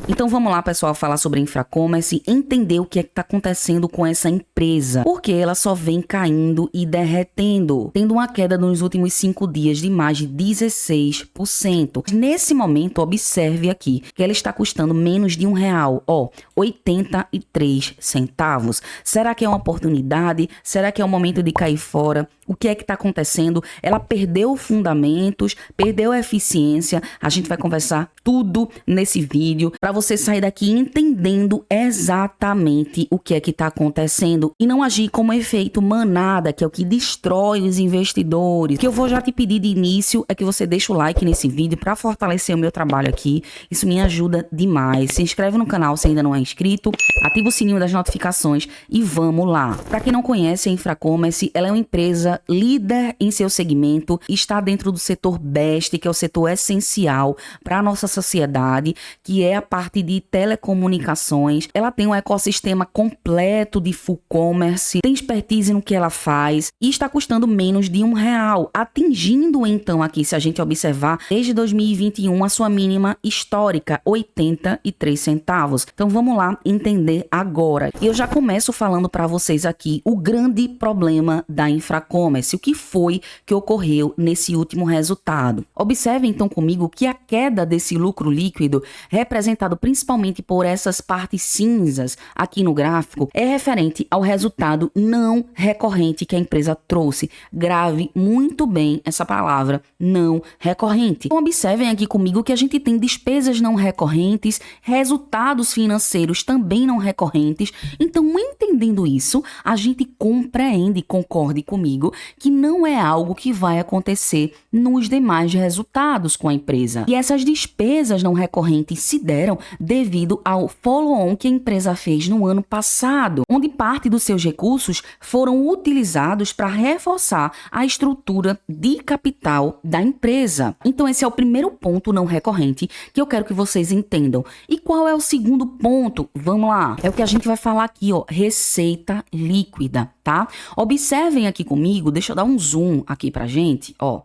Então vamos lá, pessoal, falar sobre a Infracommerce e entender o que é que está acontecendo com essa empresa. Porque ela só vem caindo e derretendo, tendo uma queda nos últimos 5 dias de mais de 16%. Nesse momento, observe aqui que ela está custando menos de R$1, 83 centavos. Será que é uma oportunidade? Será que é o momento de cair fora? O que é que está acontecendo? Ela perdeu fundamentos, perdeu eficiência. A gente vai conversar tudo nesse vídeo para você sair daqui entendendo exatamente o que é que está acontecendo e não agir como efeito manada, que é o que destrói os investidores. O que eu vou já te pedir de início é que você deixe o like nesse vídeo para fortalecer o meu trabalho aqui. Isso me ajuda demais. Se inscreve no canal se ainda não é inscrito, ativa o sininho das notificações e vamos lá. Para quem não conhece a Infracommerce, ela é uma empresa líder em seu segmento, está dentro do setor BEST, que é o setor essencial para a nossa sociedade, que é a parte de telecomunicações. Ela tem um ecossistema completo de full commerce, tem expertise no que ela faz e está custando menos de R$1, atingindo então aqui, se a gente observar, desde 2021 a sua mínima histórica, 83 centavos. Então vamos lá entender agora. Eu já começo falando para vocês aqui o grande problema da Infracommerce. O que foi que ocorreu nesse último resultado? Observe então comigo que a queda desse lucro líquido, representado principalmente por essas partes cinzas aqui no gráfico, é referente ao resultado não recorrente que a empresa trouxe. Grave muito bem essa palavra, não recorrente. Então observem aqui comigo que a gente tem despesas não recorrentes, resultados financeiros também não recorrentes. Então, entendendo isso, a gente compreende, concorde comigo, que não é algo que vai acontecer nos demais resultados com a empresa. E essas despesas não recorrentes se deram devido ao follow-on que a empresa fez no ano passado, onde parte dos seus recursos foram utilizados para reforçar a estrutura de capital da empresa. Então esse é o primeiro ponto não recorrente que eu quero que vocês entendam. E qual é o segundo ponto? Vamos lá. É o que a gente vai falar aqui, ó, receita líquida, tá? Observem aqui comigo, deixa eu dar um zoom aqui pra gente, ó.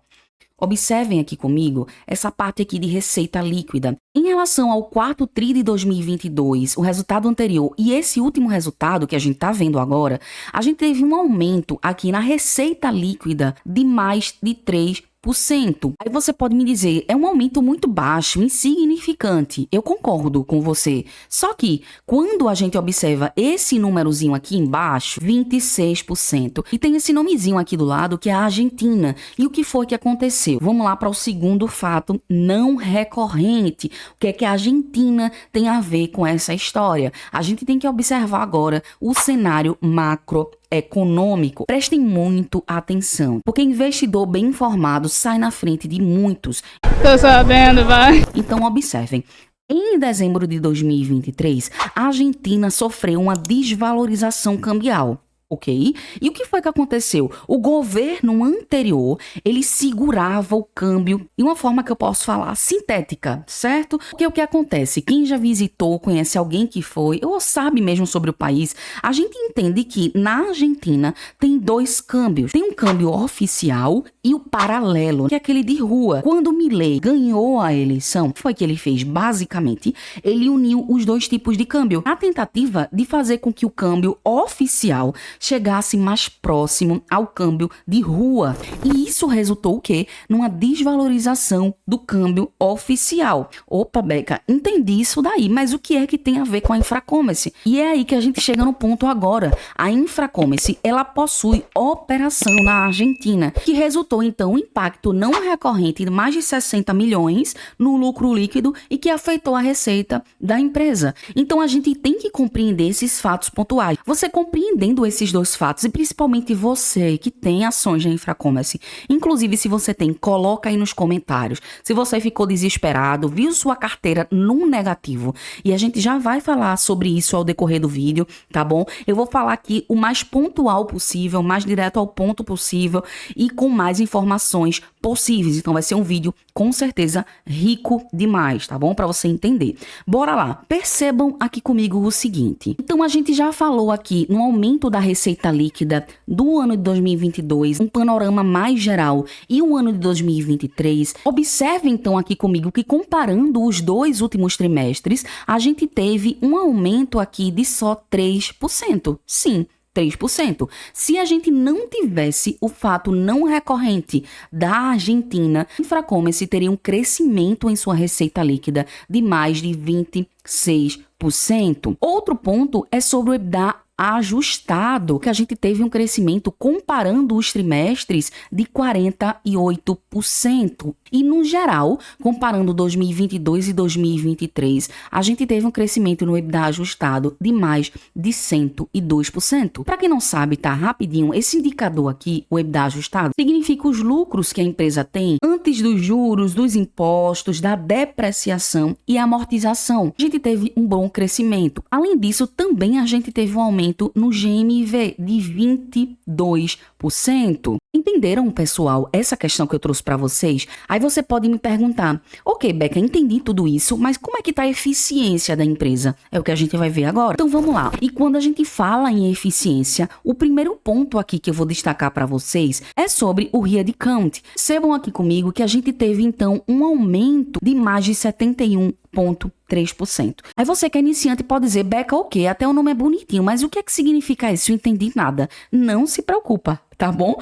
Observem aqui comigo essa parte aqui de receita líquida. Em relação ao quarto tri de 2022, o resultado anterior e esse último resultado que a gente está vendo agora, a gente teve um aumento aqui na receita líquida de mais de 3%. Aí você pode me dizer, é um aumento muito baixo, insignificante. Eu concordo com você. Só que, quando a gente observa esse númerozinho aqui embaixo, 26%, e tem esse nomezinho aqui do lado que é a Argentina. E o que foi que aconteceu? Vamos lá para o segundo fato não recorrente. O que é que a Argentina tem a ver com essa história? A gente tem que observar agora o cenário macroeconômico. Prestem muito atenção, porque investidor bem informado sai na frente de muitos. Tô sabendo, vai. Então observem. Em dezembro de 2023, a Argentina sofreu uma desvalorização cambial. Ok? E o que foi que aconteceu? O governo anterior, ele segurava o câmbio de uma forma que eu posso falar sintética, certo? Porque o que acontece? Quem já visitou, conhece alguém que foi, ou sabe mesmo sobre o país, a gente entende que na Argentina tem 2 câmbios. Tem um câmbio oficial e o paralelo, que é aquele de rua. Quando Milei ganhou a eleição, o que foi que ele fez? Basicamente, ele uniu os 2 tipos de câmbio. A tentativa de fazer com que o câmbio oficial chegasse mais próximo ao câmbio de rua. E isso resultou o quê? Numa desvalorização do câmbio oficial. Opa, Beca, entendi isso daí, mas o que é que tem a ver com a Infracommerce? E é aí que a gente chega no ponto agora. A Infracommerce, ela possui operação na Argentina, que resultou então um impacto não recorrente de mais de 60 milhões no lucro líquido e que afetou a receita da empresa. Então a gente tem que compreender esses fatos pontuais. Você compreendendo esses 2 fatos, e principalmente você que tem ações na Infracommerce, inclusive se você tem, coloca aí nos comentários. Se você ficou desesperado, viu sua carteira num negativo, e a gente já vai falar sobre isso ao decorrer do vídeo, tá bom? Eu vou falar aqui o mais pontual possível, mais direto ao ponto possível e com mais informações possíveis. Então vai ser um vídeo com certeza rico demais, tá bom? Para você entender. Bora lá. Percebam aqui comigo o seguinte. Então a gente já falou aqui no aumento da receita receita líquida do ano de 2022, um panorama mais geral, e o ano de 2023, observe então aqui comigo que comparando os dois últimos trimestres, a gente teve um aumento aqui de só 3%. Sim, 3%. Se a gente não tivesse o fato não recorrente da Argentina, a Infracommerce teria um crescimento em sua receita líquida de mais de 26%. Outro ponto é sobre o EBITDA ajustado, que a gente teve um crescimento comparando os trimestres de 48%. E no geral, comparando 2022 e 2023, a gente teve um crescimento no EBITDA ajustado de mais de 102%. Para quem não sabe, tá rapidinho, esse indicador aqui, o EBITDA ajustado, significa os lucros que a empresa tem antes dos juros, dos impostos, da depreciação e amortização. A gente teve um bom crescimento. Além disso, também a gente teve um aumento no GMV de 22%. Entenderam, pessoal, essa questão que eu trouxe para vocês? Aí você pode me perguntar, ok, Beca, entendi tudo isso, mas como é que tá a eficiência da empresa? É o que a gente vai ver agora. Então vamos lá. E quando a gente fala em eficiência, o primeiro ponto aqui que eu vou destacar para vocês é sobre o headcount. Percebam aqui comigo que a gente teve então um aumento de mais de 71,3%. Aí você que é iniciante pode dizer, Beca, ok, até o nome é bonitinho, mas o que é que significa isso? Eu entendi nada. Não se preocupa, tá bom?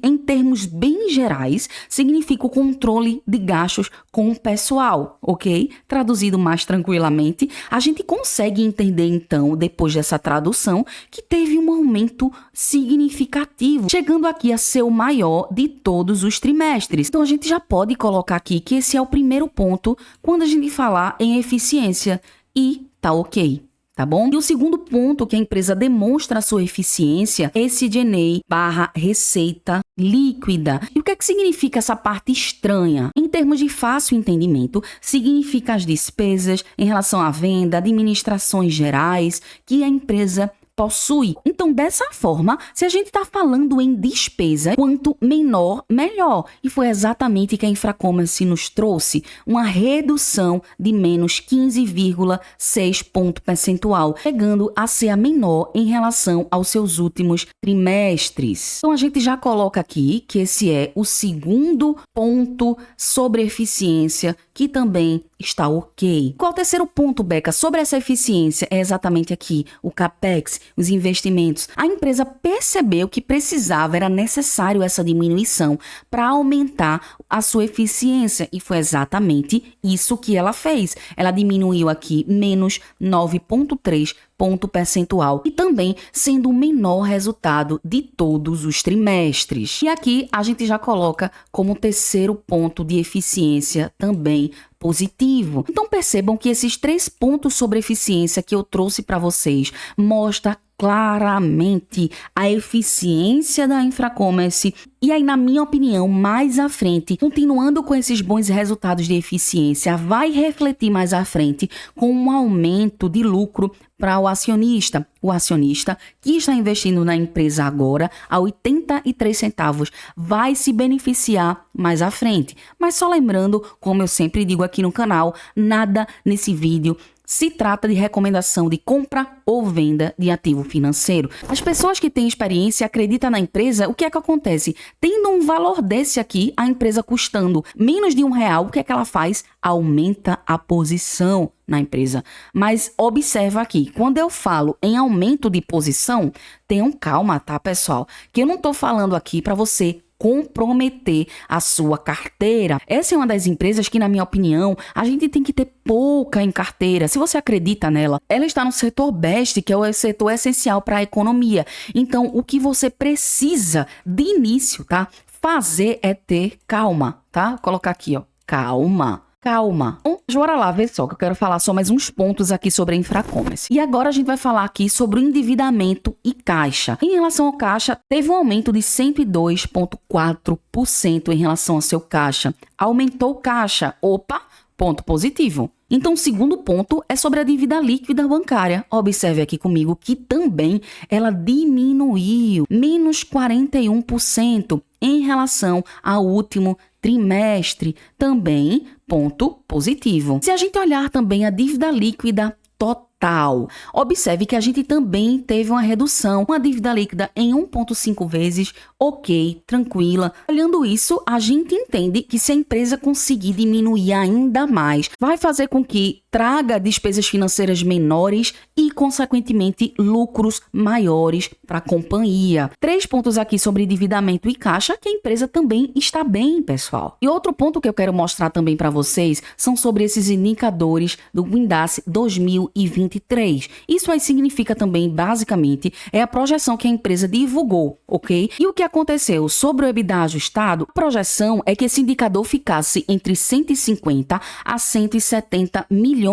Em termos bem gerais, significa o controle de gastos com o pessoal, ok? Traduzido mais tranquilamente, a gente consegue entender então, depois dessa tradução, que teve um aumento significativo, chegando aqui a ser o maior de todos os trimestres. Então a gente já pode colocar aqui que esse é o primeiro ponto quando a gente falar em eficiência e tá ok. Tá bom? E o segundo ponto que a empresa demonstra a sua eficiência é esse SG&A barra receita líquida. E o que é que significa essa parte estranha? Em termos de fácil entendimento, significa as despesas em relação à venda, administrações gerais que a empresa possui. Então, dessa forma, se a gente está falando em despesa, quanto menor, melhor. E foi exatamente que a Infracommerce nos trouxe, uma redução de menos 15,6 ponto percentual, chegando a ser a menor em relação aos seus últimos trimestres. Então, a gente já coloca aqui que esse é o segundo ponto sobre eficiência, que também está ok. Qual o terceiro ponto, Beca, sobre essa eficiência? É exatamente aqui, o CAPEX, os investimentos. A empresa percebeu que precisava, era necessário essa diminuição para aumentar a sua eficiência e foi exatamente isso que ela fez. Ela diminuiu aqui menos 9,3 ponto percentual e também sendo o menor resultado de todos os trimestres. E aqui a gente já coloca como terceiro ponto de eficiência também positivo. Então percebam que esses 3 pontos sobre eficiência que eu trouxe para vocês mostra claramente a eficiência da Infracommerce. E aí, na minha opinião, mais à frente, continuando com esses bons resultados de eficiência, vai refletir mais à frente com um aumento de lucro para o acionista. O acionista que está investindo na empresa agora a 83 centavos vai se beneficiar mais à frente. Mas só lembrando, como eu sempre digo aqui no canal, nada nesse vídeo se trata de recomendação de compra ou venda de ativo financeiro. As pessoas que têm experiência e acreditam na empresa, o que é que acontece? Tendo um valor desse aqui, a empresa custando menos de R$1, o que é que ela faz? Aumenta a posição na empresa. Mas observa aqui, quando eu falo em aumento de posição, tenham calma, tá, pessoal? Que eu não tô falando aqui para você comprometer a sua carteira. Essa é uma das empresas que, na minha opinião, a gente tem que ter pouca em carteira. Se você acredita nela, ela está no setor BEST, que é o setor essencial para a economia. Então, o que você precisa de início, tá? Fazer é ter calma, tá? Vou colocar aqui, ó, calma. Calma. Bora lá, vê só que eu quero falar só mais uns pontos aqui sobre a Infracommerce. E agora a gente vai falar aqui sobre o endividamento e caixa. Em relação ao caixa, teve um aumento de 102,4% em relação ao seu caixa. Aumentou o caixa. Opa, ponto positivo. Então, o segundo ponto é sobre a dívida líquida bancária. Observe aqui comigo que também ela diminuiu, menos 41% em relação ao último trimestre. Também ponto positivo. Se a gente olhar também a dívida líquida total total. Observe que a gente também teve uma redução, uma dívida líquida em 1,5 vezes, ok, tranquila. Olhando isso, a gente entende que se a empresa conseguir diminuir ainda mais, vai fazer com que traga despesas financeiras menores e, consequentemente, lucros maiores para a companhia. 3 pontos aqui sobre endividamento e caixa, que a empresa também está bem, pessoal. E outro ponto que eu quero mostrar também para vocês são sobre esses indicadores do Windass 2023. Isso aí significa também, basicamente, é a projeção que a empresa divulgou, ok? E o que aconteceu sobre o EBITDA ajustado? A projeção é que esse indicador ficasse entre 150 a 170 milhões.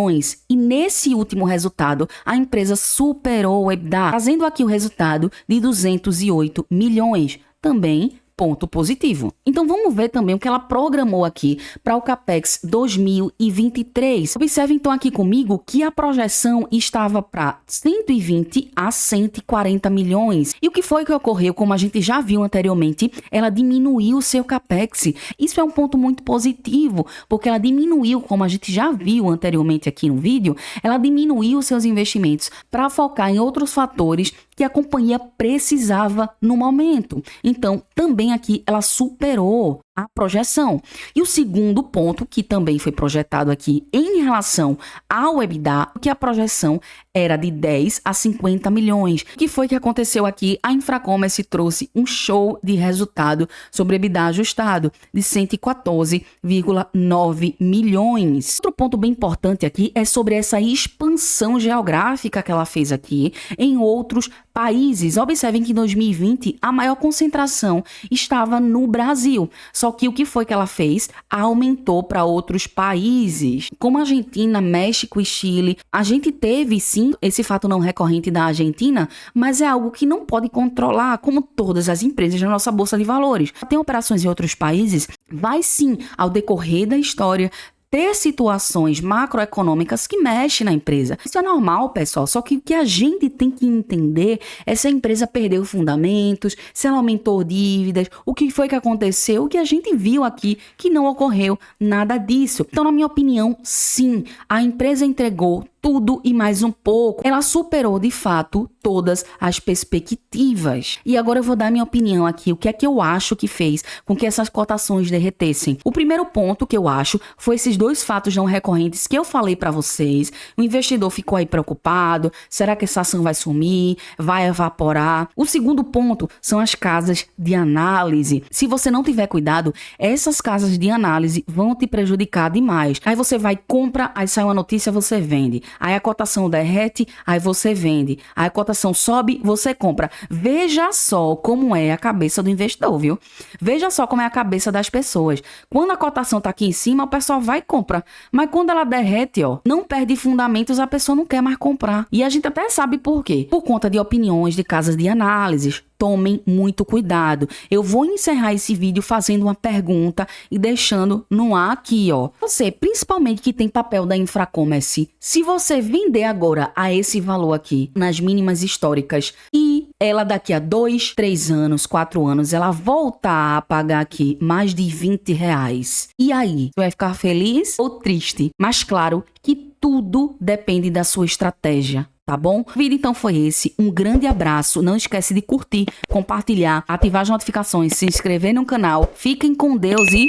E nesse último resultado, a empresa superou o EBITDA, trazendo aqui o resultado de 208 milhões. Também ponto positivo. Então vamos ver também o que ela programou aqui para o Capex 2023. Observe então aqui comigo que a projeção estava para 120 a 140 milhões. E o que foi que ocorreu? Como a gente já viu anteriormente, ela diminuiu o seu Capex. Isso é um ponto muito positivo, porque ela diminuiu, como a gente já viu anteriormente aqui no vídeo, ela diminuiu os seus investimentos para focar em outros fatores que a companhia precisava no momento. Então, também aqui ela superou a projeção. E o segundo ponto, que também foi projetado aqui em relação ao EBITDA, que a projeção era de 10 a 50 milhões. O que foi que aconteceu aqui? A Infracommerce trouxe um show de resultado sobre EBITDA ajustado de 114,9 milhões. Outro ponto bem importante aqui é sobre essa expansão geográfica que ela fez aqui em outros países. Observem que em 2020 a maior concentração estava no Brasil. Só que o que foi que ela fez? Aumentou para outros países, como Argentina, México e Chile. A gente teve sim esse fato não recorrente da Argentina, mas é algo que não pode controlar, como todas as empresas na nossa bolsa de valores. Tem operações em outros países, vai sim, ao decorrer da história, ter situações macroeconômicas que mexem na empresa. Isso é normal, pessoal, só que o que a gente tem que entender é se a empresa perdeu fundamentos, se ela aumentou dívidas, o que foi que aconteceu, o que a gente viu aqui que não ocorreu nada disso. Então, na minha opinião, sim, a empresa entregou tudo e mais um pouco. Ela superou, de fato, todas as perspectivas. E agora eu vou dar minha opinião aqui, o que é que eu acho que fez com que essas cotações derretessem. O primeiro ponto que eu acho foi esses dois fatos não recorrentes que eu falei para vocês. O investidor ficou aí preocupado, será que essa ação vai sumir, vai evaporar? O segundo ponto são as casas de análise. Se você não tiver cuidado, essas casas de análise vão te prejudicar demais. Aí você vai, compra, aí sai uma notícia, você vende. Aí a cotação derrete, aí você vende. Aí a cotação sobe, você compra. Veja só como é a cabeça do investidor, viu? Veja só como é a cabeça das pessoas. Quando a cotação tá aqui em cima, o pessoal vai e compra. Mas quando ela derrete, ó, não perde fundamentos, a pessoa não quer mais comprar. E a gente até sabe por quê. Por conta de opiniões de casas de análises. Tomem muito cuidado. Eu vou encerrar esse vídeo fazendo uma pergunta e deixando no ar aqui, ó. Você, principalmente que tem papel da Infracommerce, se você vender agora a esse valor aqui, nas mínimas históricas, e ela daqui a 2, 3 anos, 4 anos, ela voltar a pagar aqui mais de R$20, e aí? Você vai ficar feliz ou triste? Mas claro que tudo depende da sua estratégia. Tá bom? O vídeo então foi esse. Um grande abraço. Não esquece de curtir, compartilhar, ativar as notificações, se inscrever no canal. Fiquem com Deus e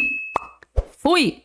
fui!